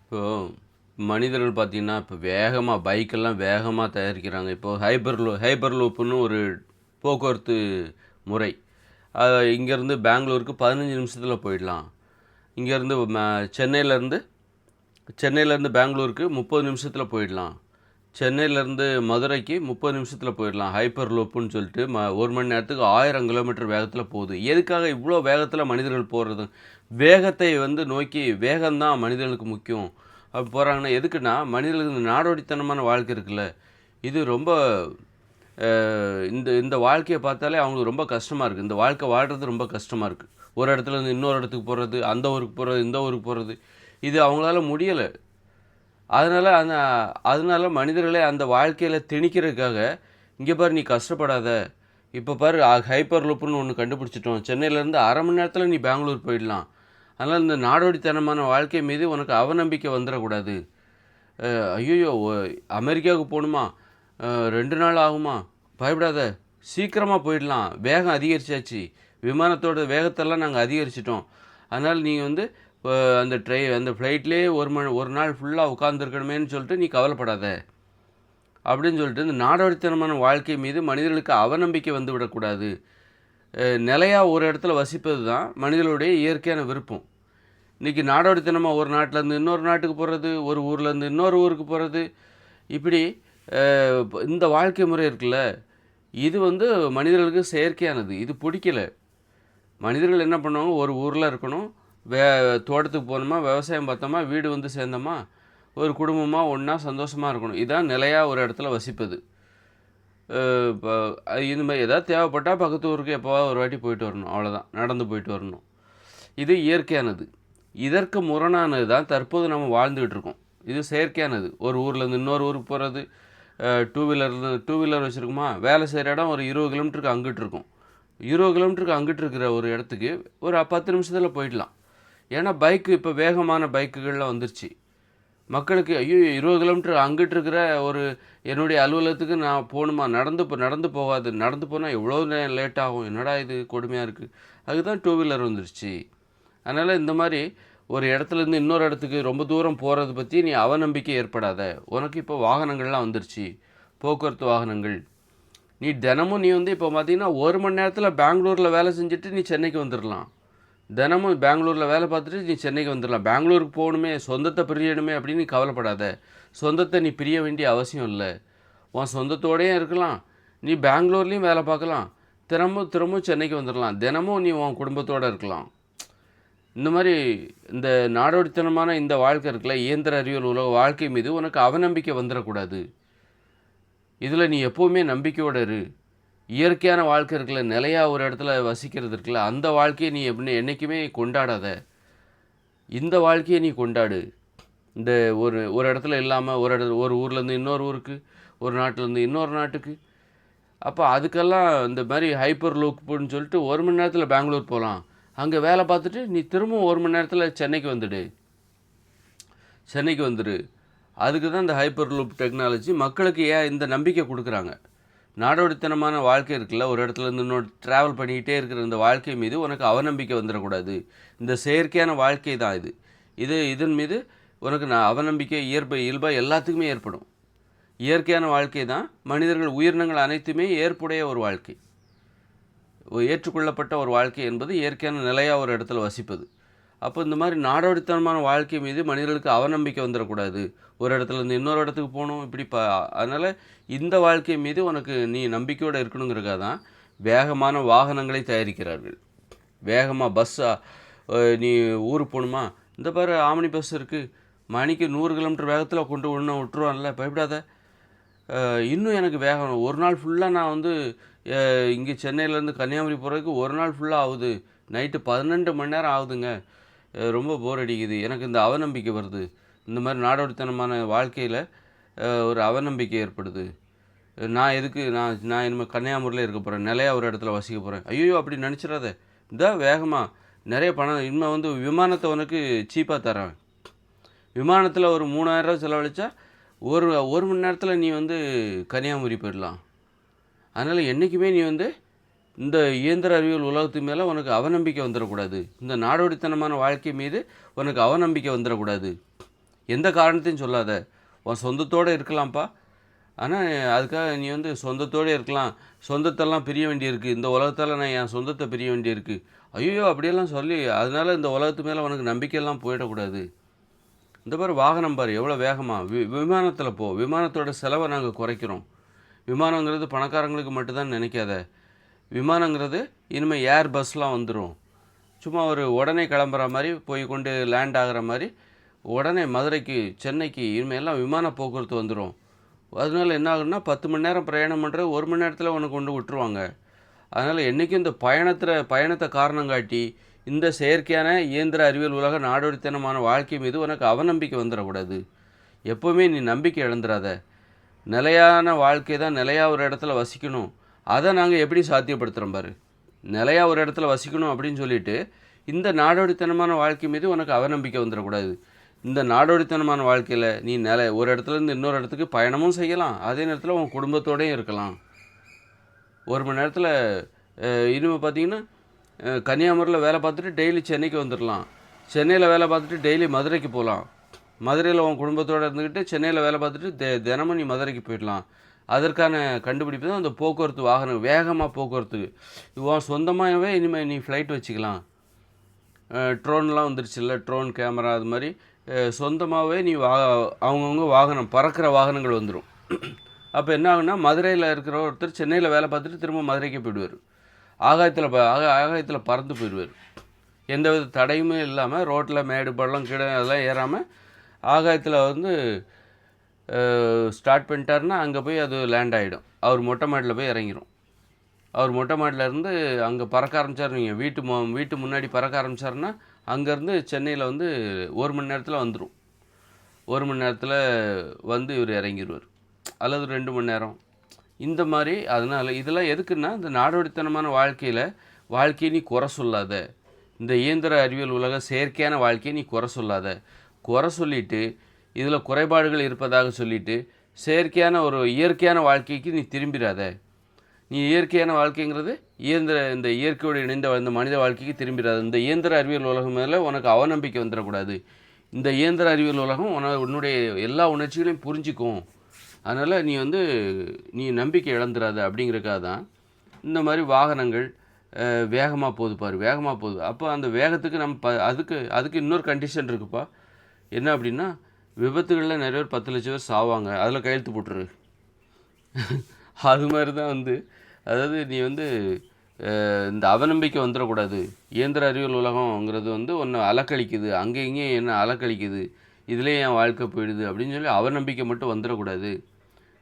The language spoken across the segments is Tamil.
இப்போ மனிதர்கள் பார்த்தீங்கன்னா, இப்போ வேகமா பைக்கெல்லாம் வேகமா தயாரிக்கிறாங்க. இப்போ ஹைப்பர் லூப்புன்னு ஒரு போக்குவரத்து முறை. இங்கேருந்து பெங்களூருக்கு 15 நிமிஷத்தில போயிடலாம். இங்கேருந்து சென்னையிலேருந்து சென்னையிலேருந்து பெங்களூருக்கு 30 நிமிஷத்தில போயிடலாம். சென்னையிலேருந்து மதுரைக்கு 30 நிமிஷத்தில போயிடலாம். ஹைப்பர் லூப்புன்னு சொல்லிட்டு 1 மணி நேரத்துக்கு 1000 கிலோமீட்டர் வேகத்தில போகுது. எதுக்காக இவ்வளோ வேகத்தில மனிதர்கள் போறது? வேகத்தை நோக்கி வேகம் தான் மனிதர்களுக்கு முக்கியம். அப்படி போகிறாங்கன்னா எதுக்குன்னா, மனிதர்களுக்கு இந்த நாடோடித்தனமான வாழ்க்கை இருக்குல்ல, இது ரொம்ப இந்த இந்த வாழ்க்கைய பார்த்தாலே அவங்களுக்கு ரொம்ப கஷ்டமா இருக்கு. இந்த வாழ்க்கை வாழ்றது ரொம்ப கஷ்டமா இருக்கு. ஒரு இடத்துலேருந்து இன்னொரு இடத்துக்கு போறது, அந்த ஊருக்கு போறது, இந்த ஊருக்கு போறது, இது அவங்களால முடியல. அதனால அதனால மனிதர்களே அந்த வாழ்க்கையில திணிக்கிறதுக்காக, "இங்க பாரு நீ கஷ்டப்படாத. இப்ப பாரு ஹைப்பர் லூப்னு ஒண்ணு கண்டுபிடிச்சுட்டோம். சென்னையிலேருந்து 1/2 மணி நேரத்தில நீ பெங்களூர் போயிடலாம். அதனால இந்த நாடோடித்தனமான வாழ்க்கை மீது உனக்கு அவநம்பிக்கை வந்துறக்கூடாது. ஐய்யயோ! அமெரிக்காவுக்கு போணுமா? 2 நாள் ஆகுமா? பயப்படாத. சீக்கிரமா போயிடலாம். வேகம் அதிகரிச்சாச்சு. விமானத்தோட வேகத்தெல்லாம் நாங்க அதிகரிச்சுட்டோம். அதனால நீ வந்து அ அந்த ஃப்ளைட்லயே 1 நாள் ஃபுல்லா உட்கார்ந்துருக்கணுமேன்னு சொல்லிட்டு நீ கவலைப்படாத. அப்படின்னு சொல்லிட்டு இந்த நாடோடித்தனமான வாழ்க்கை மீது மனிதர்களுக்கு அவநம்பிக்கை வந்து விடக்கூடாது. நிலையா ஒரு இடத்துல வசிப்பது தான் மனிதர்களுடைய இயற்கையான விருப்பம். இன்றைக்கி நாடோடித்தனமா ஒரு நாட்டிலேருந்து இன்னொரு நாட்டுக்கு போகிறது, ஒரு ஊர்லேருந்து இன்னொரு ஊருக்கு போகிறது, இப்படி இந்த வாழ்க்கை முறை இருக்குல்ல, இது வந்து மனிதர்களுக்கு செயற்கையானது. இது பிடிக்கல. மனிதர்கள் என்ன பண்ணுவாங்க, ஒரு ஊரில் இருக்கணும், வே தோட்டத்துக்கு போனோமா, விவசாயம் பார்த்தோமா, வீடு வந்து சேர்ந்தோமா, ஒரு குடும்பமாக ஒன்றா சந்தோஷமாக இருக்கணும். இதான் நிலையா ஒரு இடத்துல வசிப்பது. இப்போ இந்த மாதிரி ஏதாவது தேவைப்பட்டால் பக்கத்து ஊருக்கு எப்போவாவது ஒரு வாட்டி போயிட்டு வரணும், அவ்வளோதான். நடந்து போயிட்டு வரணும். இது இயற்கையானது. இதற்கு முரணானது தான் தற்போது நம்ம வாழ்ந்துகிட்டு இருக்கோம். இது செயற்கையானது. ஒரு ஊர்லேருந்து இன்னொரு ஊருக்கு போகிறது, டூ வீலர் வச்சுருக்கோமா, வேலை செய்கிற இடம் ஒரு 20 கிலோமீட்டருக்கு அங்கிட்டு இருக்கும். 20 கிலோமீட்டருக்கு அங்கிட்டு இருக்கிற ஒரு இடத்துக்கு ஒரு 10 நிமிஷத்தில் போயிடலாம். ஏன்னா இப்போ வேகமான பைக்குகள்லாம் வந்துருச்சு. மக்களுக்கு ஐயோ 20 கிலோமீட்டர் அங்கிட்டு இருக்கிற ஒரு என்னுடைய அலுவலகத்துக்கு நான் போகணுமா, நடந்து போகாது, நடந்து போனால் எவ்வளோ லேட் ஆகும், என்னடா இது கொடுமையாக இருக்குது. அதுக்கு தான் டூ வீலர் வந்துருச்சு. அதனால் இந்த மாதிரி ஒரு இடத்துலேருந்து இன்னொரு இடத்துக்கு ரொம்ப தூரம் போகிறது பற்றி நீ அவநம்பிக்கை ஏற்படாத. உனக்கு இப்போ வாகனங்கள்லாம் வந்துருச்சு, போக்குவரத்து வாகனங்கள். நீ வந்து இப்போ பார்த்தீங்கன்னா 1 மணி நேரத்தில் பெங்களூரில் வேலை செஞ்சுட்டு நீ சென்னைக்கு வந்துடலாம். தினமும் பெங்களூரில் வேலை பார்த்துட்டு நீ சென்னைக்கு வந்துடலாம். பெங்களூருக்கு போகணுமே, சொந்தத்தை பிரியணுமே அப்படின்னு நீ கவலைப்படாத. சொந்தத்தை நீ பிரிய வேண்டிய அவசியம் இல்லை. உன் சொந்தத்தோடையே இருக்கலாம், நீ பெங்களூர்லேயும் வேலை பார்க்கலாம், திரும்பவும் சென்னைக்கு வந்துடலாம். தினமும் நீ உன் குடும்பத்தோடு இருக்கலாம். இந்த மாதிரி இந்த நாடோடித்தனமான இந்த வாழ்க்கை இருக்குல்ல, இயந்திர அறிவியல் உலக வாழ்க்கை மீது உனக்கு அவநம்பிக்கை வந்துடக்கூடாது. இதில் நீ எப்போவுமே நம்பிக்கையோடு இரு. இயற்கையான வாழ்க்கை இருக்குல்ல, நிலையாக ஒரு இடத்துல வசிக்கிறது இருக்குல்ல, அந்த வாழ்க்கையை நீ என்றைக்குமே கொண்டாடாத. இந்த வாழ்க்கையை நீ கொண்டாடு. இந்த ஒரு ஒரு இடத்துல இல்லாமல் ஒரு ஊர்லேருந்து இன்னொரு ஊருக்கு, ஒரு நாட்டிலேருந்து இன்னொரு நாட்டுக்கு. அப்போ அதுக்கெல்லாம் இந்த மாதிரி ஹைப்பர் லூப்புன்னு சொல்லிட்டு 1 மணி நேரத்தில் பெங்களூர் போகலாம். அங்கே வேலை பார்த்துட்டு நீ திரும்பவும் 1 மணி நேரத்தில் சென்னைக்கு வந்துடு. அதுக்கு தான் இந்த ஹைப்பர் லூப் டெக்னாலஜி மக்களுக்கு ஏன் இந்த நம்பிக்கை கொடுக்குறாங்க. நாடோடித்தனமான வாழ்க்கை இருக்குல்ல, ஒரு இடத்துலேருந்து இன்னொரு ட்ராவல் பண்ணிக்கிட்டே இருக்கிற இந்த வாழ்க்கை மீது உனக்கு அவநம்பிக்கை வந்துடக்கூடாது. இந்த செயற்கையான வாழ்க்கை தான் இதன் மீது உனக்கு அவநம்பிக்கை இயல்பாக எல்லாத்துக்குமே ஏற்படும். இயற்கையான வாழ்க்கை தான் மனிதர்கள் உயிரினங்கள் அனைத்துமே ஏற்புடைய ஒரு வாழ்க்கை. ஏற்றுக்கொள்ளப்பட்ட ஒரு வாழ்க்கை என்பது இயற்கையான நிலையாக ஒரு இடத்துல வசிப்பது. அப்போ இந்த மாதிரி நாடோடித்தனமான வாழ்க்கை மீது மனிதர்களுக்கு அவநம்பிக்கை வந்துடக்கூடாது. ஒரு இடத்துலேருந்து இன்னொரு இடத்துக்கு போகணும் இப்படி அதனால் இந்த வாழ்க்கை மீது உனக்கு நீ நம்பிக்கையோடு இருக்கணுங்கிறக்காக தான் வேகமான வாகனங்களை தயாரிக்கிறார்கள். வேகமாக நீ ஊருக்கு போகணுமா, இந்த பாரு ஆம்னி பஸ் இருக்குது, மணிக்கு 100 கிலோமீட்டர் வேகத்தில் கொண்டு விட்டுருவான்ல, பயப்படாத. இன்னும் எனக்கு வேகம், ஒரு நாள் ஃபுல்லாக நான் வந்து இங்கே சென்னையிலேருந்து கன்னியாகுமரி போகிறதுக்கு ஒரு நாள் ஃபுல்லாக ஆகுது, நைட்டு 12 மணி நேரம் ஆகுதுங்க, ரொம்ப போர் அடிக்குது, எனக்கு இந்த அவநம்பிக்கை வருது. இந்த மாதிரி நாடோடித்தனமான வாழ்க்கையில் ஒரு அவநம்பிக்கை ஏற்படுது. நான் இனிமேல் கன்னியாகுமரியில் இருக்க போகிறேன், நிலையாக ஒரு இடத்துல வசிக்க போகிறேன். ஐயோ அப்படி நினச்சிடாத. வேகமாக நிறைய பணம் இனிமேல் வந்து விமானத்தை உனக்கு சீப்பாக தரேன். விமானத்தில் ஒரு 3000 ரூபா செலவழித்தா ஒரு மணி நேரத்தில் நீ வந்து கன்னியாகுமரி போயிடலாம். அதனால் என்றைக்குமே நீ வந்து இந்த இயந்திர அறிவியல் உலகத்து மேலே உனக்கு அவநம்பிக்கை வந்துடக்கூடாது. இந்த நாடோடித்தனமான வாழ்க்கை மீது உனக்கு அவநம்பிக்கை வந்துடக்கூடாது. எந்த காரணத்தையும் சொல்லாத. உன் சொந்தத்தோடு இருக்கலாம்ப்பா. ஆனால் அதுக்காக நீ வந்து சொந்தத்தோடு இருக்கலாம், சொந்தத்தெல்லாம் பிரிய வேண்டியிருக்கு, இந்த உலகத்தால் நான் என் சொந்தத்தை பிரிய வேண்டியிருக்கு, ஐயோ அப்படியெல்லாம் சொல்லி அதனால் இந்த உலகத்து மேலே உனக்கு நம்பிக்கையெல்லாம் போயிடக்கூடாது. இந்த பாரு வாகனம் பாரு எவ்வளோ வேகமாக விமானத்தில் போ, விமானத்தோட செலவை நாங்கள் குறைக்கிறோம். விமானங்கிறது பணக்காரங்களுக்கு மட்டும்தான் நினைக்காத. விமானங்கிறது இனிமேல் ஏர் பஸ்லாம் வந்துடும். சும்மா ஒரு உடனே கிளம்புற மாதிரி போய் கொண்டு லேண்ட் ஆகிற மாதிரி உடனே மதுரைக்கு சென்னைக்கு இனிமேல் எல்லாம் விமான போக்குவரத்து வந்துடும். அதனால் என்ன ஆகுன்னா 10 மணி நேரம் பிரயாணம் பண்ணுறது 1 மணி நேரத்தில் உனக்கு கொண்டு விட்டுருவாங்க. அதனால் என்றைக்கும் இந்த பயணத்தை காரணம் காட்டி இந்த செயற்கையான இயந்திர அறிவியல் உலக நாடோடித்தனமான வாழ்க்கை மீது உனக்கு அவநம்பிக்கை வந்துடக்கூடாது. எப்போவுமே நீ நம்பிக்கை இழந்துடாத. நிலையான வாழ்க்கை தான் நிலையாக ஒரு இடத்துல வசிக்கணும். அதை நாங்கள் எப்படி சாத்தியப்படுத்துகிறோம் பாரு. நிலையாக ஒரு இடத்துல வசிக்கணும் அப்படின்னு சொல்லிட்டு இந்த நாடோடித்தனமான வாழ்க்கை மீது உனக்கு அவநம்பிக்கை வந்துடக்கூடாது. இந்த நாடோடித்தனமான வாழ்க்கையில் நீ ஒரு இடத்துலேருந்து இன்னொரு இடத்துக்கு பயணமும் செய்யலாம், அதே நேரத்தில் உன் குடும்பத்தோடையும் இருக்கலாம். 1 மணி நேரத்தில் இனிமேல் பார்த்தீங்கன்னா கன்னியாகுமரியில் வேலை பார்த்துட்டு டெய்லி சென்னைக்கு வந்துடலாம், சென்னையில் வேலை பார்த்துட்டு டெய்லி மதுரைக்கு போகலாம், மதுரையில் உன் குடும்பத்தோடு இருந்துக்கிட்டு சென்னையில் வேலை பார்த்துட்டு தினமும் நீ மதுரைக்கு போயிடலாம். அதற்கான கண்டுபிடிப்பு தான் அந்த போக்குவரத்து வாகனம், வேகமாக போக்குவரத்துக்கு. உன் சொந்தமாகவே இனிமேல் நீ ஃப்ளைட் வச்சுக்கலாம். ட்ரோன்லாம் வந்துருச்சுல்ல, ட்ரோன் கேமரா அது மாதிரி சொந்தமாகவே நீ அவங்கவுங்க வாகனம், பறக்கிற வாகனங்கள் வந்துடும். அப்போ என்ன ஆகுன்னா மதுரையில் இருக்கிற ஒருத்தர் சென்னையில் வேலை பார்த்துட்டு திரும்ப மதுரைக்கு போயிடுவார். ஆகாயத்தில் பறந்து போயிடுவார். எந்த வித தடையுமே இல்லாமல் ரோட்டில் மேடு பள்ளம் கீழே அதெல்லாம் ஏறாமல் ஆகாயத்தில் வந்து ஸ்டார்ட் பண்ணிட்டாருன்னா அங்கே போய் அது லேண்ட் ஆகிடும். அவர் மொட்டை மாடியில் போய் இறங்கிடும். அவர் மொட்டை மாடியிலேருந்து அங்கே பறக்க ஆரம்பித்தார், நீங்கள் வீட்டு முன்னாடி பறக்க ஆரம்பித்தாருன்னா அங்கேருந்து சென்னையில் வந்து 1 மணி நேரத்தில் வந்துடும். 1 மணி நேரத்தில் வந்து இவர் இறங்கிடுவார், அல்லது 2 மணி நேரம் இந்த மாதிரி. அதனால் இதெல்லாம் எதுக்குன்னா இந்த நாடோடித்தனமான வாழ்க்கையை நீ குறை சொல்லாத. இந்த இயந்திர அறிவியல் உலக செயற்கையான வாழ்க்கையை நீ குறை சொல்லாத. குறை சொல்லிவிட்டு இதில் குறைபாடுகள் இருப்பதாக சொல்லிவிட்டு செயற்கையான ஒரு இயற்கையான வாழ்க்கைக்கு நீ திரும்பிடாத. நீ இயற்கையான வாழ்க்கைங்கிறது இந்த இயற்கையோடு இணைந்த இந்த மனித வாழ்க்கைக்கு திரும்பிடாது. இந்த இயந்திர அறிவியல் உலகம் மேலே உனக்கு அவநம்பிக்கை வந்துடக்கூடாது. இந்த இயந்திர அறிவியல் உலகம் உன்னுடைய எல்லா உணர்ச்சிகளையும் புரிஞ்சிக்கும். அதனால் நீ நம்பிக்கை இழந்துடாத அப்படிங்கிறக்காக தான் இந்த மாதிரி வாகனங்கள் வேகமாக போகுது பாரு, வேகமாக போகுது. அப்போ அந்த வேகத்துக்கு நம்ம அதுக்கு இன்னொரு கண்டிஷன் இருக்குப்பா. என்ன அப்படின்னா, விபத்துகளில் நிறைய பேர் 10 லட்சம் பேர் சாவாங்க, அதில் கையெழுத்து போட்டுரு. அது மாதிரி தான் அதாவது நீ இந்த அவநம்பிக்கை வந்துடக்கூடாது. இயந்திர அறிவியல் உலகங்கிறது ஒன்று அலக்கழிக்குது, அங்கே இங்கேயும் என்ன அலக்கழிக்குது, இதுலேயே என் வாழ்க்கை போயிடுது அப்படின்னு சொல்லி அவநம்பிக்கை மட்டும் வந்துடக்கூடாது.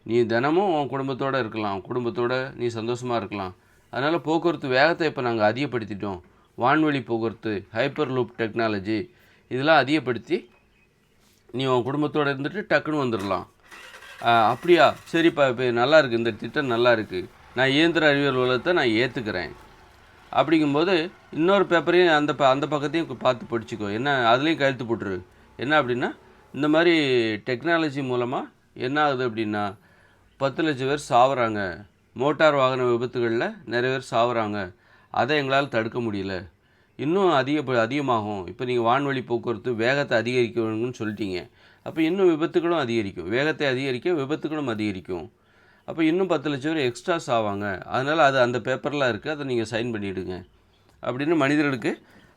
நீ தினமும் உன் குடும்பத்தோடு இருக்கலாம், குடும்பத்தோடு நீ சந்தோஷமாக இருக்கலாம். அதனால் போக்குவரத்து வேகத்தை இப்போ நாங்கள் அதிகப்படுத்திட்டோம். வான்வழி போக்குவரத்து, ஹைப்பர் லூப் டெக்னாலஜி இதெல்லாம் அதிகப்படுத்தி நீ உன் குடும்பத்தோடு இருந்துட்டு டக்குன்னு வந்துடலாம். அப்படியா, சரிப்பா, இப்போ நல்லா இருக்குது, இந்த திட்டம் நல்லா இருக்குது, நான் இயந்திர அறிவியல் உலகத்தை நான் ஏற்றுக்கிறேன் அப்படிங்கும்போது இன்னொரு பேப்பரையும் அந்த பக்கத்தையும் பார்த்து படிச்சுக்கோ. என்ன அதுலேயும் கையெழுத்து போட்டுரு. என்ன அப்படின்னா, இந்த மாதிரி டெக்னாலஜி மூலமாக என்ன ஆகுது அப்படின்னா 10 லட்சம் பேர் சாவுறாங்க, மோட்டார் வாகன விபத்துகளில் நிறைய பேர் சாவுறாங்க, அதை எங்களால் தடுக்க முடியல, இன்னும் அதிகமாகும். இப்போ நீங்கள் வான்வழி போக்குவரத்து வேகத்தை அதிகரிக்கணும்னு சொல்லிட்டீங்க, அப்போ இன்னும் விபத்துகளும் அதிகரிக்கும், வேகத்தை அதிகரிக்க விபத்துகளும் அதிகரிக்கும். அப்போ இன்னும் 10 லட்சம் பேர் எக்ஸ்ட்ரா சாவாங்க. அதனால் அந்த பேப்பர்லாம் இருக்குது, அதை நீங்கள் சைன் பண்ணிவிடுங்க அப்படின்னு மனிதர்களுக்கு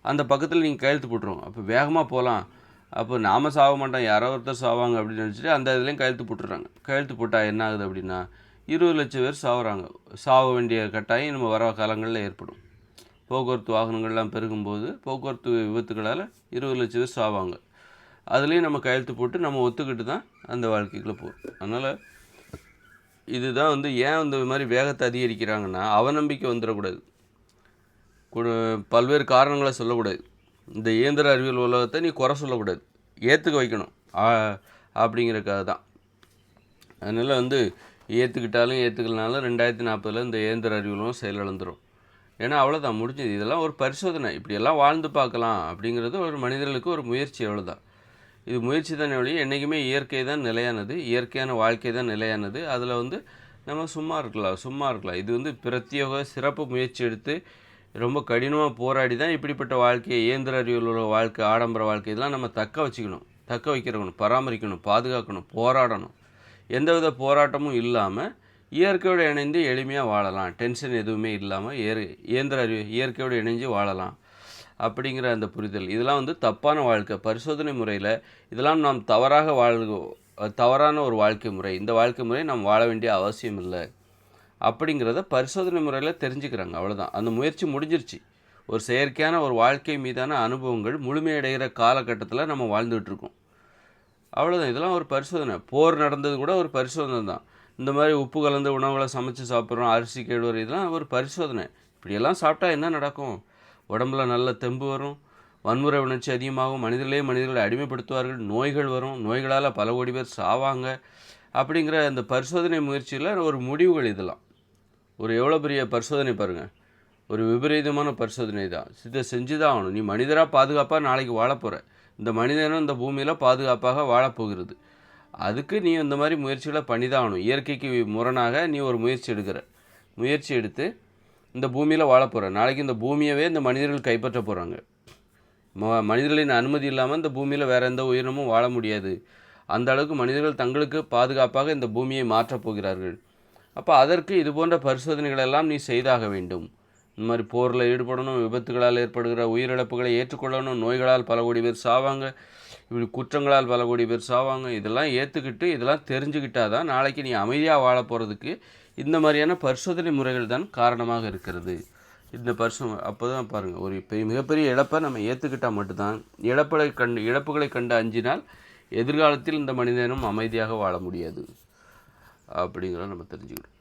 அந்த பக்கத்தில் நீங்கள் கையெழுத்து போட்டுருவோம். அப்போ வேகமாக போகலாம், அப்போ நாம் சாக மாட்டோம், யாரோ ஒருத்தர் சாவாங்க அப்படின்னு நினச்சிட்டு அந்த இதுலேயும் கையெழுத்து போட்டுடுறாங்க. கையெழுத்து போட்டால் என்ன ஆகுது அப்படின்னா 20 லட்சம் பேர் சாகுறாங்க. சாக வேண்டிய கட்டாயம் நம்ம வர காலங்களில் ஏற்படும். போக்குவரத்து வாகனங்கள்லாம் பெருகும்போது போக்குவரத்து விபத்துகளால் 20 லட்சம் பேர் சாவாங்க. அதுலேயும் நம்ம கையெழுத்து போட்டு நம்ம ஒத்துக்கிட்டு தான் அந்த வாழ்க்கைக்குள்ளே போகும். அதனால் இதுதான் ஏன் இந்த மாதிரி வேகத்தை அதிகரிக்கிறாங்கன்னா அவநம்பிக்கை வந்துடக்கூடாது, பல்வேறு காரணங்களை சொல்லக்கூடாது. இந்த இயந்திர அறிவியல் உலகத்தை நீ குறை சொல்லக்கூடாது, ஏற்றுக்க வைக்கணும் அப்படிங்கிறக்காக தான். அதனால் ஏற்றுக்கிட்டாலும் ஏற்றுக்கலனாலும் 2040 இந்த இயந்திர அறிவியலும் செயலிழந்துடும். ஏன்னா அவ்வளோதான், முடிஞ்சது. இதெல்லாம் ஒரு பரிசோதனை, இப்படியெல்லாம் வாழ்ந்து பார்க்கலாம் அப்படிங்கிறது ஒரு மனிதர்களுக்கு ஒரு முயற்சி, அவ்வளோதான். இது முயற்சி தானே ஒழிய என்றைக்குமே இயற்கை தான் நிலையானது, இயற்கையான வாழ்க்கை தான் நிலையானது. அதில் நம்ம சும்மா இருக்கலாம். இது பிரத்யேக சிறப்பு முயற்சி எடுத்து ரொம்ப கடினமாக போராடி தான் இப்படிப்பட்ட வாழ்க்கையை, இயந்திர அறிவியல் வாழ்க்கை, ஆடம்பர வாழ்க்கை இதெல்லாம் நம்ம தக்க வச்சுக்கணும். தக்க வைக்கிறணும், பராமரிக்கணும், பாதுகாக்கணும், போராடணும். எந்தவித போராட்டமும் இல்லாமல் இயற்கையோடு இணைந்து எளிமையாக வாழலாம். டென்ஷன் எதுவுமே இல்லாமல் இயந்திர அறிவு இயற்கையோடு இணைஞ்சு வாழலாம் அப்படிங்கிற அந்த புரிதல். இதெல்லாம் வந்து தப்பான வாழ்க்கை. பரிசோதனை முறையில் இதெல்லாம் நாம் தவறான ஒரு வாழ்க்கை முறை. இந்த வாழ்க்கை முறை நாம் வாழ வேண்டிய அவசியம் இல்லை அப்படிங்கிறத பரிசோதனை முறையில் தெரிஞ்சுக்கிறாங்க. அவ்வளோதான். அந்த முயற்சி முடிஞ்சிருச்சு. ஒரு செயற்கையான ஒரு வாழ்க்கை மீதான அனுபவங்கள் முழுமையடைகிற காலகட்டத்தில் நம்ம வாழ்ந்துகிட்ருக்கோம். அவ்வளோதான். இதெல்லாம் ஒரு பரிசோதனை. போர் நடந்தது கூட ஒரு பரிசோதனை தான். இந்த மாதிரி உப்பு கலந்த உணவுகளை சமைச்சு சாப்பிட்றோம், அரிசி கேழ்வரை, இதெல்லாம் ஒரு பரிசோதனை. இப்படியெல்லாம் சாப்பிட்டா என்ன நடக்கும்? உடம்புல நல்ல தெம்பு வரும், வன்முறை உணர்ச்சி அதிகமாகும், மனிதர்களை அடிமைப்படுத்துவார்கள், நோய்கள் வரும், நோய்களால் பல கோடி பேர் சாவாங்க. அப்படிங்கிற அந்த பரிசோதனை முயற்சியில் ஒரு முடிவுகள் இதெல்லாம். ஒரு எவ்வளோ பெரிய பரிசோதனை பாருங்கள். ஒரு விபரீதமான பரிசோதனை தான். இதை செஞ்சு தான் ஆகணும். நீ மனிதராக பாதுகாப்பாக நாளைக்கு வாழப்போகிற. இந்த மனிதனும் இந்த பூமியில் பாதுகாப்பாக வாழப்போகிறது. அதுக்கு நீ இந்த மாதிரி முயற்சிகளை பண்ணி தான் ஆகணும். இயற்கைக்கு முரணாக நீ ஒரு முயற்சி எடுத்து இந்த பூமியில் வாழப்போகிற. நாளைக்கு இந்த பூமியவே இந்த மனிதர்கள் கைப்பற்ற போகிறாங்க. மனிதர்களின் அனுமதி இல்லாமல் இந்த பூமியில் வேறு எந்த உயிரினமும் வாழ முடியாது. அந்த அளவுக்கு மனிதர்கள் தங்களுக்கு பாதுகாப்பாக இந்த பூமியை மாற்றப் போகிறார்கள். அப்போ அதற்கு இது போன்ற பரிசோதனைகளெல்லாம் நீ செய்தாக வேண்டும். இந்த மாதிரி போரில் ஈடுபடணும், விபத்துகளால் ஏற்படுகிற உயிரிழப்புகளை ஏற்றுக்கொள்ளணும், நோய்களால் பல கோடி பேர் சாவாங்க, இப்படி குற்றங்களால் பல கோடி பேர் சாவாங்க. இதெல்லாம் ஏற்றுக்கிட்டு இதெல்லாம் தெரிஞ்சுக்கிட்டால் தான் நாளைக்கு நீ அமைதியாக வாழ போகிறதுக்கு இந்த மாதிரியான பரிசோதனை முறைகள் தான் காரணமாக இருக்கிறது. இந்த அப்போ தான் பாருங்கள், ஒரு மிகப்பெரிய இழப்பை நம்ம ஏற்றுக்கிட்டால் மட்டும்தான் இழப்புகளை கண்டு அஞ்சினால் எதிர்காலத்தில் இந்த மனிதனும் அமைதியாக வாழ முடியாது அப்படிங்கிறத நம்ம தெரிஞ்சுக்கிறோம்.